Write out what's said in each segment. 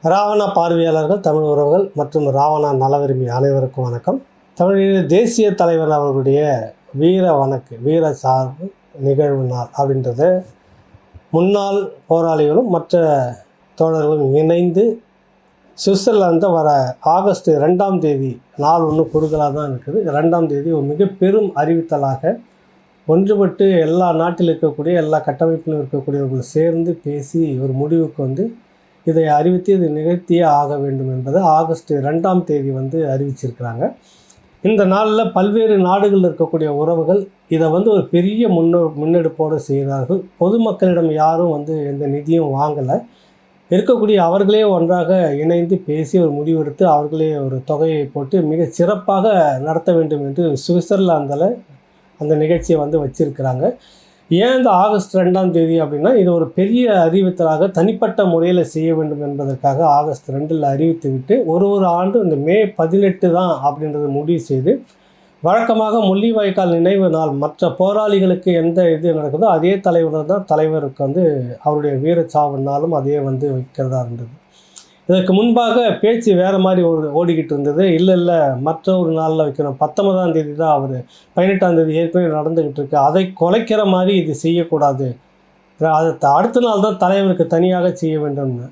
ராவணா பார்வையாளர்கள், தமிழ் உறவுகள் மற்றும் ராவணா நலவிரும்பி அனைவருக்கும் வணக்கம். தமிழில் தேசிய தலைவர் அவர்களுடைய வீர சார்பு நிகழ்வு நாள் அப்படின்றத முன்னாள் போராளிகளும் மற்ற தோழர்களும் இணைந்து சுவிட்சர்லாந்தில் வர ஆகஸ்ட் 2ஆம் தேதி நாள் ஒன்று குறுகலாக தான் இருக்குது. 2ஆம் தேதி ஒரு மிக பெரும் அறிவித்தலாக ஒன்றுபட்டு எல்லா நாட்டில் இருக்கக்கூடிய எல்லா கட்டமைப்பிலும் இருக்கக்கூடியவர்கள் சேர்ந்து பேசி ஒரு முடிவுக்கு இதை அறிவித்து இது நிகழ்த்தியே ஆக வேண்டும் என்பதை ஆகஸ்ட் 2ஆம் தேதி அறிவிச்சிருக்கிறாங்க. இந்த நாளில் பல்வேறு நாடுகளில் இருக்கக்கூடிய உறவுகள் இதை ஒரு பெரிய முன்னெடுப்போடு செய்கிறார்கள். பொதுமக்களிடம் யாரும் எந்த நிதியும் வாங்கலை. இருக்கக்கூடிய அவர்களே ஒன்றாக இணைந்து பேசி ஒரு முடிவெடுத்து அவர்களே ஒரு தொகையை போட்டு மிக சிறப்பாக நடத்த வேண்டும் என்று சுவிட்சர்லாந்தில் அந்த நிகழ்ச்சியை வச்சுருக்கிறாங்க. ஏன் இந்த ஆகஸ்ட் 2ஆம் தேதி அப்படின்னா, இது ஒரு பெரிய அறிவித்தலாக தனிப்பட்ட முறையில் செய்ய வேண்டும் என்பதற்காக ஆகஸ்ட் 2 அறிவித்து விட்டு ஒரு ஆண்டு இந்த மே 18 தான் அப்படின்றத முடிவு செய்து, வழக்கமாக முள்ளிவாய்க்கால் நினைவு நாள் மற்ற போராளிகளுக்கு எந்த இது நடக்குதோ அதே தலைவருக்கு அவருடைய வீரச்சாவு நாளும் அதே வைக்கிறதா இருந்தது. இதற்கு முன்பாக பேச்சு வேறு மாதிரி ஓடிக்கிட்டு இருந்தது. இல்லை மற்ற ஒரு நாளில் வைக்கணும், 19ஆம் தேதி தான் அவர் 18ஆம் தேதி ஏற்கனவே நடந்துக்கிட்டு இருக்கு, அதை குலைக்கிற மாதிரி இது செய்யக்கூடாது, அதை அடுத்த நாள் தான் தலைவருக்கு தனியாக செய்ய வேண்டும்னு.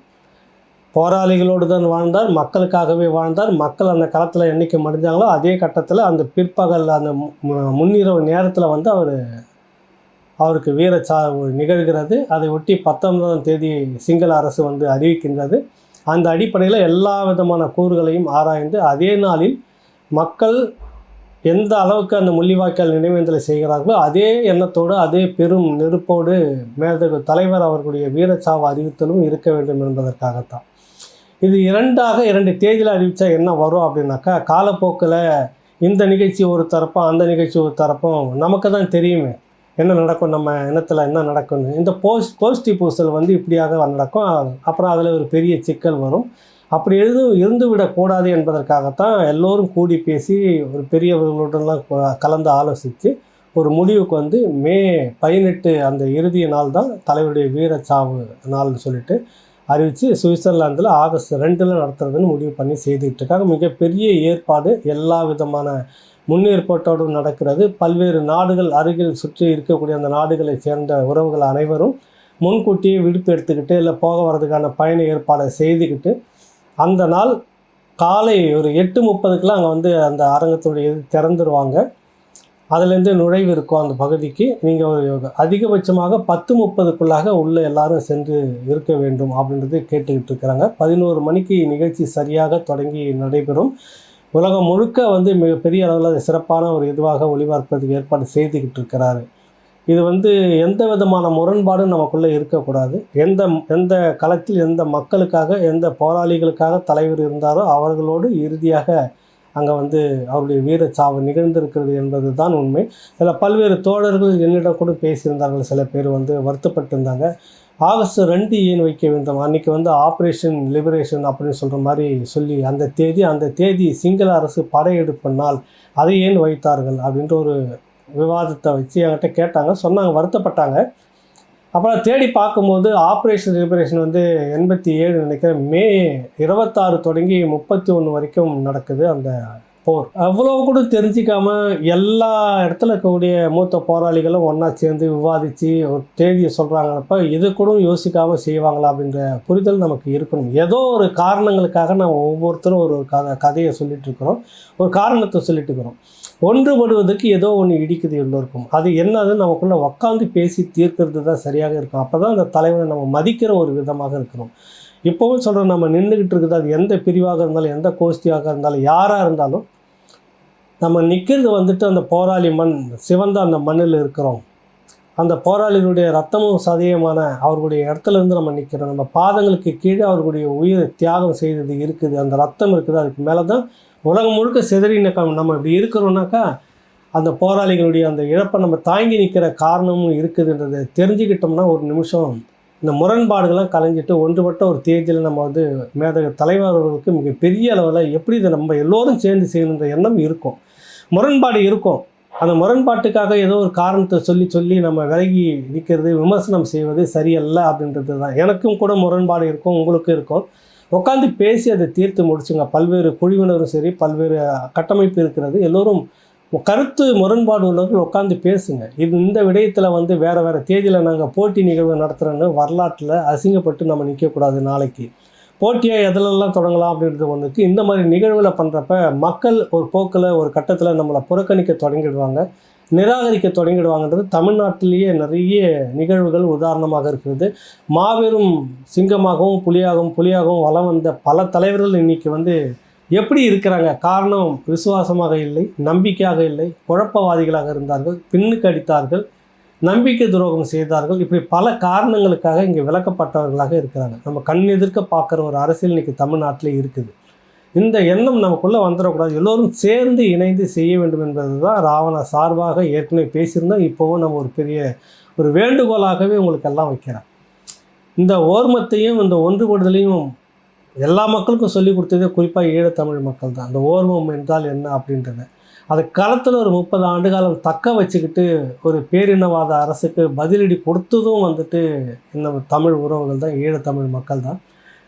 போராளிகளோடு தான் வாழ்ந்தார், மக்களுக்காகவே வாழ்ந்தார். மக்கள் அந்த களத்தில் என்றைக்கு மடிஞ்சாங்களோ அதே கட்டத்தில் அந்த பிற்பகல் அந்த முன்னிரவு நேரத்தில் அவருக்கு வீரச்சாவு நிகழ்கிறது. அதை ஒட்டி 19ஆம் தேதி சிங்கள அரசு அறிவிக்கின்றது. அந்த அடிப்படையில் எல்லா விதமான கூறுகளையும் ஆராய்ந்து அதே நாளில் மக்கள் எந்த அளவுக்கு அந்த முள்ளிவாய்க்கால் நினைவேந்தலை செய்கிறார்களோ அதே எண்ணத்தோடு அதே பெரும் நெருப்போடு மேதகு தலைவர் அவர்களுடைய வீரச்சாவு அறிவித்தலும் இருக்க வேண்டும் என்பதற்காகத்தான். இது 2 தேதியில் அறிவித்தா என்ன வரும் அப்படின்னாக்கா, காலப்போக்கில் இந்த நிகழ்ச்சி ஒரு தரப்பும் அந்த நிகழ்ச்சி ஒரு தரப்பும் நமக்கு தான் தெரியுமே என்ன நடக்கும், நம்ம இனத்தில் என்ன நடக்கும்னு. இந்த கோஷ்டி பூசல் இப்படியாக நடக்கும். அப்புறம் அதில் ஒரு பெரிய சிக்கல் வரும். அப்படி இருந்து விடக்கூடாது என்பதற்காகத்தான் எல்லோரும் கூடி பேசி ஒரு பெரியவர்களுடன்லாம் கலந்து ஆலோசித்து ஒரு முடிவுக்கு மே 18 அந்த இறுதிய நாள் தான் தலைவருடைய வீரச்சாவு நாள்னு சொல்லிட்டு அறிவித்து சுவிட்சர்லாந்தில் ஆகஸ்ட் 2 நடத்துறதுன்னு முடிவு பண்ணி செய்துக்கிட்டு இருக்காங்க. மிகப்பெரிய ஏற்பாடு, எல்லா விதமான முன்னேற்பாட்டோடு நடக்கிறது. பல்வேறு நாடுகள் அருகில் சுற்றி இருக்கக்கூடிய அந்த நாடுகளை சேர்ந்த உறவுகள் அனைவரும் முன்கூட்டியே விடுப்பு எடுத்துக்கிட்டு இல்லை போக வர்றதுக்கான பயண ஏற்பாடை செய்துக்கிட்டு அந்த நாள் காலை ஒரு 8:30க்கெலாம் அங்கே அந்த அரங்கத்துடைய இது திறந்துருவாங்க. அதுலேருந்து நுழைவு இருக்கும் அந்த பகுதிக்கு. நீங்கள் ஒரு அதிகபட்சமாக 10:30க்குள்ளாக உள்ளே எல்லாரும் சென்று இருக்க வேண்டும் அப்படின்றது கேட்டுக்கிட்டு இருக்கிறாங்க. 11 மணிக்கு நிகழ்ச்சி சரியாக தொடங்கி நடைபெறும். உலகம் முழுக்க மிகப்பெரிய அளவில் சிறப்பான ஒரு இதுவாக ஒளிபரப்புறதுக்கு ஏற்பாடு செய்துக்கிட்டு இருக்கிறாரு. இது எந்த விதமான முரண்பாடும் நமக்குள்ளே இருக்கக்கூடாது. எந்த களத்தில் எந்த மக்களுக்காக எந்த போராளிகளுக்காக தலைவர் இருந்தாரோ அவர்களோடு இறுதியாக அங்கே அவருடைய வீரச்சாவு நிகழ்ந்திருக்கிறது என்பது தான் உண்மை. இதில் பல்வேறு தோழர்கள் என்னிடம் கூட பேசியிருந்தார்கள். சில பேர் வருத்தப்பட்டிருந்தாங்க, ஆகஸ்ட் 2 ஏன் வைக்க வேண்டும், அன்றைக்கி ஆப்ரேஷன் லிபரேஷன் அப்படின்னு சொல்கிற மாதிரி சொல்லி அந்த தேதி சிங்கள அரசு படையெடுப்பு நாள், அதை ஏன் வைத்தார்கள் அப்படின்ற ஒரு விவாதத்தை வச்சு என்கிட்ட கேட்டாங்க, சொன்னாங்க, வருத்தப்பட்டாங்க. அப்புறம் தேடி பார்க்கும்போது ஆப்ரேஷன் லிபரேஷன் 87 நினைக்கிறேன், மே 26 தொடங்கி 31 வரைக்கும் நடக்குது அந்த போர். அவ்வளோ கூட தெரிஞ்சிக்காமல் எல்லா இடத்துல இருக்கக்கூடிய மூத்த போராளிகளும் ஒன்றா சேர்ந்து விவாதித்து ஒரு தேதியை சொல்கிறாங்கிறப்ப இது கூட யோசிக்காமல் செய்வாங்களா அப்படின்ற புரிதல் நமக்கு இருக்கணும். ஏதோ ஒரு காரணங்களுக்காக நம்ம ஒவ்வொருத்தரும் ஒரு கதையை சொல்லிகிட்ருக்குறோம், ஒரு காரணத்தை சொல்லிட்டுருக்குறோம். ஒன்றுபடுவதற்கு ஏதோ ஒன்று இடிக்குது எல்லோருக்கும். அது என்னதுன்னு நமக்குள்ளே உட்காந்து பேசி தீர்க்கிறது தான் சரியாக இருக்கும். அப்போ தான் அந்த தலைவரை நம்ம மதிக்கிற ஒரு விதமாக இருக்கிறோம். இப்போவும் சொல்கிறோம், நம்ம நின்றுக்கிட்டு இருக்குது, அது எந்த பிரிவாக இருந்தாலும் எந்த கோஷ்டியாக இருந்தாலும் யாராக இருந்தாலும் நம்ம நிற்கிறது அந்த போராளி மண் சிவந்த அந்த மண்ணில் இருக்கிறோம். அந்த போராளிகளுடைய ரத்தமும் சதயமான அவர்களுடைய இடத்துலேருந்து நம்ம நிற்கிறோம். நம்ம பாதங்களுக்கு கீழே அவர்களுடைய உயிரை தியாகம் செய்தது இருக்குது, அந்த ரத்தம் இருக்குது. அதுக்கு மேலே தான் உலகம் முழுக்க சிதறின நம்ம இப்படி இருக்கிறோன்னாக்கா அந்த போராளிகளுடைய அந்த இழப்பை நம்ம தாங்கி நிற்கிற காரணமும் இருக்குதுன்றதை தெரிஞ்சுக்கிட்டோம்னா ஒரு நிமிஷம் இந்த முரண்பாடுகள்லாம் கலைஞ்சிட்டு ஒன்றுபட்ட ஒரு தேதியில் நம்ம மேதக தலைவர்களுக்கு மிகப்பெரிய அளவில் எப்படி இதை நம்ம எல்லோரும் சேர்ந்து செய்யணுன்ற எண்ணம் இருக்கும். முரண்பாடு இருக்கும். அந்த முரண்பாட்டுக்காக ஏதோ ஒரு காரணத்தை சொல்லி நம்ம விலகி நிற்கிறது, விமர்சனம் செய்வது சரியல்ல அப்படின்றது தான். எனக்கும் கூட முரண்பாடு இருக்கும், உங்களுக்கும் இருக்கும். உட்காந்து பேசி அதை தீர்த்து முடிச்சுங்க. பல்வேறு குழுவினரும் சரி, பல்வேறு கட்டமைப்பு இருக்கிறது, எல்லோரும் கருத்து முரண்பாடு உள்ளவர்கள் உட்காந்து பேசுங்க. இந்த விடயத்தில் வந்து வேறு வேறு தேதியில் நாங்கள் போட்டி நிகழ்வு நடத்துகிறோன்னு வரலாற்றில் அசிங்கப்பட்டு நம்ம நிற்கக்கூடாது. நாளைக்கு போட்டியாக எதிலெல்லாம் தொடங்கலாம் அப்படின்றது ஒன்றுக்கு இந்த மாதிரி நிகழ்வில் பண்ணுறப்ப மக்கள் ஒரு போக்கில் ஒரு கட்டத்தில் நம்மளை புறக்கணிக்க தொடங்கிடுவாங்க, நிராகரிக்க தொடங்கிடுவாங்கன்றது தமிழ்நாட்டிலேயே நிறைய நிகழ்வுகள் உதாரணமாக இருக்கிறது. மாபெரும் சிங்கமாகவும் புலியாகவும் வலம் வந்த பல தலைவர்கள் இன்றைக்கி வந்து எப்படி இருக்கிறாங்க? காரணம் விசுவாசமாக இல்லை, நம்பிக்கையாக இல்லை, குழப்பவாதிகளாக இருந்தார்கள், பின்னுக்கு அடித்தார்கள், நம்பிக்கை துரோகம் செய்தார்கள். இப்படி பல காரணங்களுக்காக இங்கே விலக்கப்பட்டவர்களாக இருக்கிறாங்க. நம்ம கண் எதிர்க்க பார்க்குற ஒரு அரசியல் இன்றைக்கி தமிழ்நாட்டில் இருக்குது. இந்த எண்ணம் நமக்குள்ளே வந்துடக்கூடாது. எல்லோரும் சேர்ந்து இணைந்து செய்ய வேண்டும் என்பது தான் ராவணா சார்பாக ஏற்கனவே பேசியிருந்தோம். இப்போவும் நம்ம ஒரு வேண்டுகோளாகவே உங்களுக்கு எல்லாம் வைக்கிறேன். இந்த ஓர்மத்தையும் இந்த ஒன்றுபடுதலையும் எல்லா மக்களுக்கும் சொல்லிக் கொடுத்ததே குறிப்பாக ஈழத்தமிழ் மக்கள் தான். அந்த ஓர்மம் என்றால் என்ன அப்படின்றத அது களத்தில் ஒரு 30 ஆண்டு காலம் தக்க வச்சுக்கிட்டு ஒரு பேரினவாத அரசுக்கு பதிலடி கொடுத்ததும் வந்துட்டு இந்த தமிழ் உறவுகள் தான், ஈழத்தமிழ் மக்கள் தான்.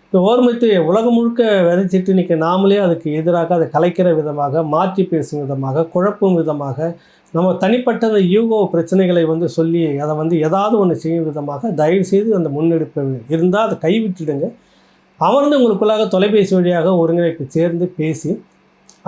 இந்த ஓர்மத்தை உலகம் முழுக்க விதைச்சிட்டு இன்றைக்கி நாமளே அதுக்கு எதிராக அதை கலைக்கிற விதமாக, மாற்றி பேசும் விதமாக, குழப்பும் விதமாக, நம்ம தனிப்பட்ட அந்த யூகோ பிரச்சனைகளை வந்து சொல்லி அதை வந்து ஏதாவது ஒன்று செய்யும் விதமாக தயவுசெய்து அந்த முன்னெடுப்பு இருந்தால் அதை கைவிட்டுடுங்க. அமர்ந்து உங்களுக்குள்ளாக தொலைபேசி வழியாக ஒருங்கிணைப்பு சேர்ந்து பேசி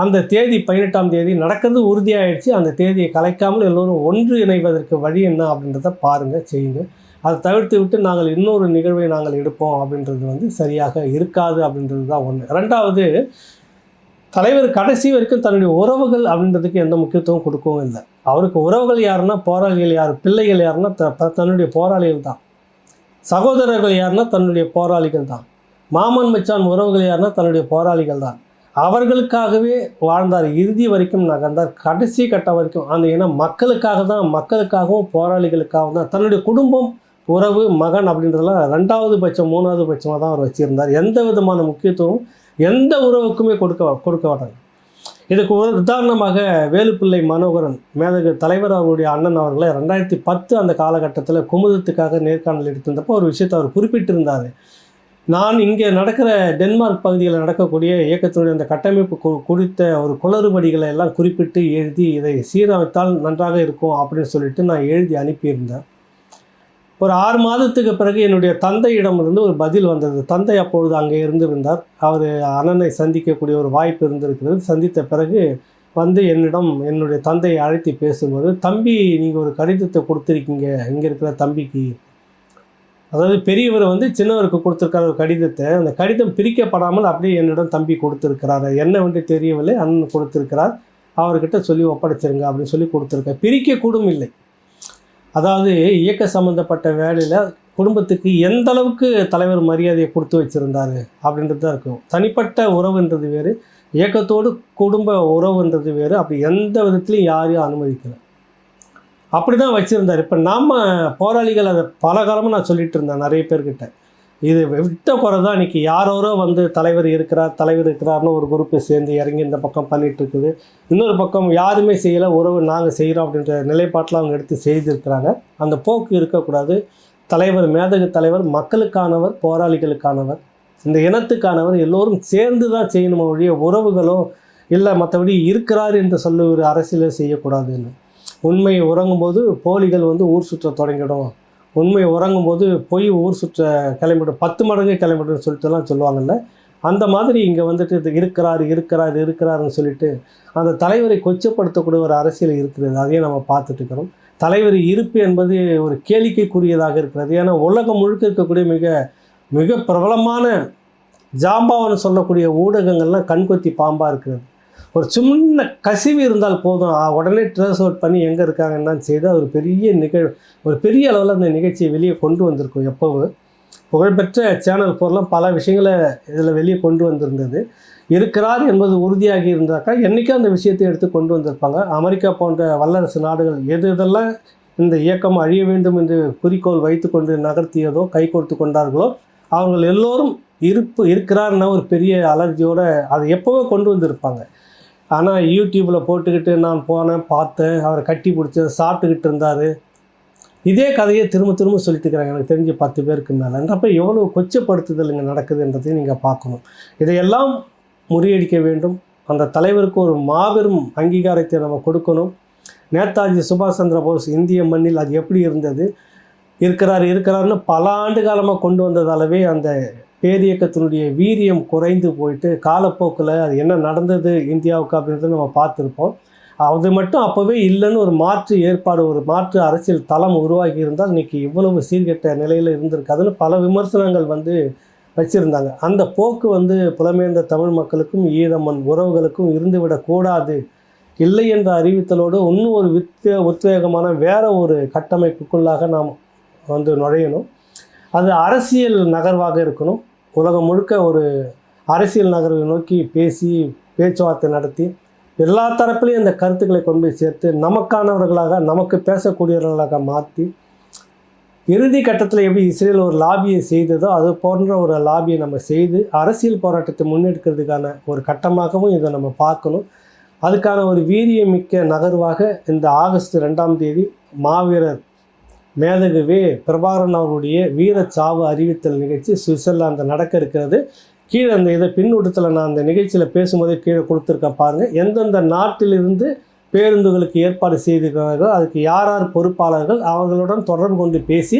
அந்த தேதி 18ஆம் தேதி நடக்கிறது உறுதியாகிடுச்சு. அந்த தேதியை கலைக்காமல் எல்லோரும் ஒன்று இணைவதற்கு வழி என்ன அப்படின்றத பாருங்கள், செய்யுங்க. அதை தவிர்த்து விட்டு நாங்கள் இன்னொரு நிகழ்வை நாங்கள் எடுப்போம் அப்படின்றது வந்து சரியாக இருக்காது அப்படின்றது தான் ஒன்று. ரெண்டாவது, தலைவர் கடைசி வரைக்கும் தன்னுடைய உறவுகள் அப்படின்றதுக்கு எந்த முக்கியத்துவம் கொடுக்கவும் இல்லை. அவருக்கு உறவுகள் யாருன்னா போராளிகள் யார், பிள்ளைகள் யாருன்னா தன்னுடைய போராளிகள் தான். சகோதரர்கள் யாருன்னா தன்னுடைய போராளிகள் தான். மாமன் மச்சான் உறவுகள் யாருன்னா தன்னுடைய போராளிகள் தான். அவர்களுக்காகவே வாழ்ந்தார், இறுதி வரைக்கும் நகர்ந்தார், கடைசி கட்டம் வரைக்கும். அந்த ஏன்னா மக்களுக்காக தான், மக்களுக்காகவும் போராளிகளுக்காகவும் தான். தன்னுடைய குடும்பம், உறவு, மகன் அப்படின்றதெல்லாம் 2வது பட்சம் 3வது பட்சமாக தான் அவர் வச்சுருந்தார். எந்த விதமான முக்கியத்துவம் எந்த உறவுக்குமே கொடுக்க மாட்டாங்க. இதுக்கு ஒரு உதாரணமாக வேலுப்பிள்ளை மனோகரன் மேதகு தலைவர் அவருடைய அண்ணன் அவர்களை 2010 அந்த காலகட்டத்தில் குமுதத்துக்காக நேர்காணல் எடுத்திருந்தப்போ ஒரு விஷயத்தை அவர் குறிப்பிட்டிருந்தார். நான் இங்கே நடக்கிற டென்மார்க் பகுதியில் நடக்கக்கூடிய இயக்கத்தினுடைய அந்த கட்டமைப்பு குறித்த ஒரு குளறுபடிகளை எல்லாம் குறிப்பிட்டு எழுதி இதை சீரமைத்தால் நன்றாக இருக்கும் அப்படின்னு சொல்லிட்டு நான் எழுதி அனுப்பியிருந்தேன். ஒரு 6 மாதத்துக்கு பிறகு என்னுடைய தந்தையிடமிருந்து ஒரு பதில் வந்தது. தந்தை அப்பொழுது அங்கே இருந்திருந்தார். அவர் அண்ணனை சந்திக்கக்கூடிய ஒரு வாய்ப்பு இருந்திருக்கிறது. சந்தித்த பிறகு வந்து என்னுடைய தந்தையை அழைத்து பேசும்போது, தம்பி நீங்கள் ஒரு கடிதத்தை கொடுத்துருக்கீங்க இங்கே இருக்கிற தம்பிக்கு, அதாவது பெரியவர் வந்து சின்னவருக்கு கொடுத்துருக்கார் ஒரு கடிதத்தை. அந்த கடிதம் பிரிக்கப்படாமல் அப்படியே என்னிடம் தம்பி கொடுத்துருக்கிறார். என்ன வந்து தெரியவில்லை, அண்ணன் கொடுத்துருக்கிறார், அவர்கிட்ட சொல்லி ஒப்படைச்சிருங்க அப்படின்னு சொல்லி கொடுத்துருக்கார். பிரிக்கக்கூடும் இல்லை. அதாவது இயக்க சம்மந்தப்பட்ட வேலையில் குடும்பத்துக்கு எந்த அளவுக்கு தலைவர் மரியாதையை கொடுத்து வச்சுருந்தார் அப்படின்றது தான் இருக்கும். தனிப்பட்ட உறவுன்றது வேறு, இயக்கத்தோடு குடும்ப உறவுன்றது வேறு. அப்படி எந்த விதத்துலையும் யாரையும் அனுமதிக்கலை, அப்படி தான் வச்சுருந்தார். இப்போ நாம் போராளிகள் அதை பல காலமாக நான் சொல்லிகிட்டு இருந்தேன் நிறைய பேர்கிட்ட. இது விட்ட குறை தான் இன்றைக்கி யாரோரோ வந்து தலைவர் இருக்கிறார்னு ஒரு குரூப்பை சேர்ந்து இறங்கி இந்த பக்கம் பண்ணிகிட்ருக்குது. இன்னொரு பக்கம் யாருமே செய்யலை, உறவு நாங்கள் செய்கிறோம் அப்படின்ற நிலைப்பாட்டில் அவங்க எடுத்து செய்திருக்கிறாங்க. அந்த போக்கு இருக்கக்கூடாது. தலைவர் மேதகு தலைவர் மக்களுக்கானவர், போராளிகளுக்கானவர், இந்த இனத்துக்கானவர். எல்லோரும் சேர்ந்து தான் செய்யணும் ஒழிய உறவுகளோ இல்லை மற்றபடி இருக்கிறார் என்று சொல்ல ஒரு அரசியலை செய்யக்கூடாதுன்னு. உண்மை உறங்கும்போது போலிகள் வந்து ஊர் சுற்ற தொடங்கிடும், உண்மை உறங்கும்போது பொய் ஊர் சுற்ற கிளம்பிடும், 10 மடங்கு கிளம்பிடும்னு சொல்லிட்டுலாம் சொல்லுவாங்கல்ல. அந்த மாதிரி இங்கே வந்துட்டு இது இருக்கிறாருன்னு சொல்லிட்டு அந்த தலைவரை கொச்சப்படுத்தக்கூடிய ஒரு அரசியல் இருக்கிறது. அதையும் நம்ம பார்த்துட்டு இருக்கிறோம். தலைவர் இருப்பு என்பது ஒரு கேளிக்கைக்குரியதாக இருக்கிறது. ஏன்னா உலகம் முழுக்க இருக்கக்கூடிய மிக மிக பிரபலமான ஜாம்பாவன்னு சொல்லக்கூடிய ஊடகங்கள்லாம் கண்கொத்தி பாம்பாக இருக்கிறது. ஒரு சின்ன கசிவு இருந்தால் போதும், உடனே ட்ரேஸ் அவுட் பண்ணி எங்கே இருக்காங்கன்னு செய்து ஒரு பெரிய அளவில் அந்த நிகழ்ச்சியை வெளியே கொண்டு வந்திருக்கும். எப்போவும் புகழ்பெற்ற சேனல் போரெலாம் பல விஷயங்களை இதில் வெளியே கொண்டு வந்திருந்தது. இருக்கிறார் என்பது உறுதியாகி இருந்தாக்கா என்றைக்கும் அந்த விஷயத்தை எடுத்து கொண்டு வந்திருப்பாங்க. அமெரிக்கா போன்ற வல்லரசு நாடுகள் இதெல்லாம் இந்த இயக்கம் அழிய வேண்டும் என்று குறிக்கோள் வைத்து கொண்டு நகர்த்தியதோ கை கொடுத்து கொண்டார்களோ அவர்கள் எல்லோரும் இருக்கிறார்னா ஒரு பெரிய அலர்ஜியோடு அதை எப்போவோ கொண்டு வந்திருப்பாங்க. ஆனால் யூடியூப்பில் போட்டுக்கிட்டு நான் போனேன், பார்த்தேன், அவரை கட்டி பிடிச்சி சாப்பிட்டுக்கிட்டு இருந்தார், இதே கதையை திரும்ப திரும்ப சொல்லிட்டு இருக்கிறாங்க. எனக்கு தெரிஞ்சு 10 பேருக்கு மேலேன்றப்ப எவ்வளோ கொச்சப்படுத்துதல் இங்கே நடக்குதுன்றதையும் நீங்கள் பார்க்கணும். இதையெல்லாம் முறியடிக்க வேண்டும். அந்த தலைவருக்கு ஒரு மாபெரும் அங்கீகாரத்தை நம்ம கொடுக்கணும். நேதாஜி சுபாஷ் சந்திர போஸ் இந்திய மண்ணில் அது எப்படி இருந்தது, இருக்கிறாருன்னு பல ஆண்டு காலமாக கொண்டு வந்ததாலவே அந்த பேரியக்கத்தினுடைய வீரியம் குறைந்து போயிட்டு காலப்போக்கில் அது என்ன நடந்தது இந்தியாவுக்கு அப்படின்றத நம்ம பார்த்துருப்போம். அது மட்டும் அப்போவே இல்லைன்னு ஒரு மாற்று ஏற்பாடு, ஒரு மாற்று அரசியல் தளம் உருவாகி இருந்தால் இன்றைக்கி இவ்வளவு சீர்கெட்ட நிலையில் இருந்திருக்காதுன்னு பல விமர்சனங்கள் வச்சுருந்தாங்க. அந்த போக்கு புலம்பெயர்ந்த தமிழ் மக்களுக்கும் ஈழமண் உறவுகளுக்கும் இருந்துவிடக்கூடாது. இல்லை என்ற அறிவித்தலோடு இன்னும் ஒரு உத்வேகமான வேற ஒரு கட்டமைப்புக்குள்ளாக நாம் நுழையணும். அது அரசியல் நகர்வாக இருக்கணும். உலகம் முழுக்க ஒரு அரசியல் நகர்வை நோக்கி பேச்சுவார்த்தை நடத்தி எல்லா தரப்புலையும் இந்த கருத்துக்களை கொண்டு போய் சேர்த்து நமக்கானவர்களாக, நமக்கு பேசக்கூடியவர்களாக மாற்றி, இறுதி கட்டத்தில் எப்படி இஸ்ரேல் ஒரு லாபியை செய்ததோ அது போன்ற ஒரு லாபியை நம்ம செய்து அரசியல் போராட்டத்தை முன்னெடுக்கிறதுக்கான ஒரு கட்டமாகவும் இதை நம்ம பார்க்கணும். அதுக்கான ஒரு வீரியமிக்க நகர்வாக இந்த ஆகஸ்ட் 2ஆம் தேதி மாவீரர் மேதகுவே பிரபாகரன் அவருடைய வீரச்சாவு அறிவித்தல் நிகழ்ச்சி சுவிட்சர்லாந்து நடக்க இருக்கிறது. கீழே அந்த இதை பின்னூட்டத்தில் நான் அந்த நிகழ்ச்சியில் பேசும்போதே கீழே கொடுத்துருக்கேன் பாருங்கள். எந்தெந்த நாட்டிலிருந்து பேருந்துகளுக்கு ஏற்பாடு செய்திருக்கிறார்கள், அதுக்கு யார் பொறுப்பாளர்கள், அவர்களுடன் தொடர்பு கொண்டு பேசி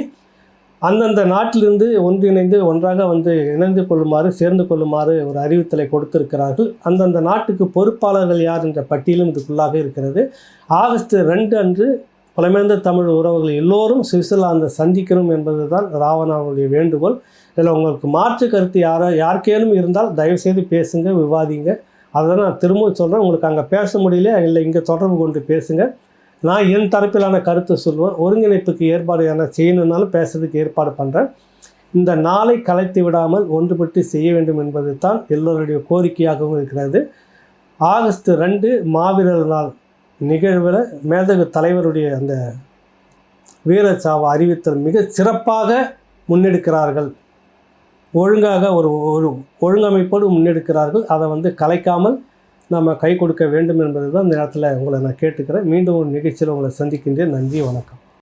அந்தந்த நாட்டிலிருந்து ஒன்றிணைந்து ஒன்றாக இணைந்து கொள்ளுமாறு, சேர்ந்து கொள்ளுமாறு ஒரு அறிவித்தலை கொடுத்திருக்கிறார்கள். அந்தந்த நாட்டுக்கு பொறுப்பாளர்கள் யார் என்ற பட்டியலும் இதுக்குள்ளாக இருக்கிறது. ஆகஸ்ட் 2 அன்று புலம்பெயர்ந்த தமிழ் உறவுகள் எல்லோரும் சுவிட்சர்லாந்தை சந்திக்கணும் என்பது தான் ராவணாவுடைய வேண்டுகோள். இதில் உங்களுக்கு மாற்று கருத்து யாருக்கேனும் இருந்தால் தயவுசெய்து பேசுங்க, விவாதிங்க. அதை நான் திரும்பவும் சொல்கிறேன். உங்களுக்கு அங்கே பேச முடியல, இல்லை இங்கே தொடர்பு கொண்டு பேசுங்க. நான் என் தரப்பிலான கருத்தை சொல்லுவேன். ஒருங்கிணைப்புக்கு ஏற்பாடு செய்யணுன்னாலும் பேசுறதுக்கு ஏற்பாடு பண்ணுறேன். இந்த நாளை கலைத்து விடாமல் ஒன்றுபட்டு செய்ய வேண்டும் என்பது தான் எல்லோருடைய கோரிக்கையாகவும் இருக்கிறது. ஆகஸ்ட் 2 மாவீரர் நாள் நிகழ்வில் மேதகு தலைவருடைய அந்த வீரச்சாவு அறிவித்தல் மிக சிறப்பாக முன்னெடுக்கிறார்கள். ஒழுங்காக ஒரு ஒழுங்கமைப்போடு முன்னெடுக்கிறார்கள். அதை கலைக்காமல் நம்ம கை கொடுக்க வேண்டும் என்பது தான் இந்த நேரத்தில் உங்களை நான் கேட்டுக்கிறேன். மீண்டும் ஒரு நிகழ்ச்சியில் உங்களை சந்திக்கின்றேன். நன்றி, வணக்கம்.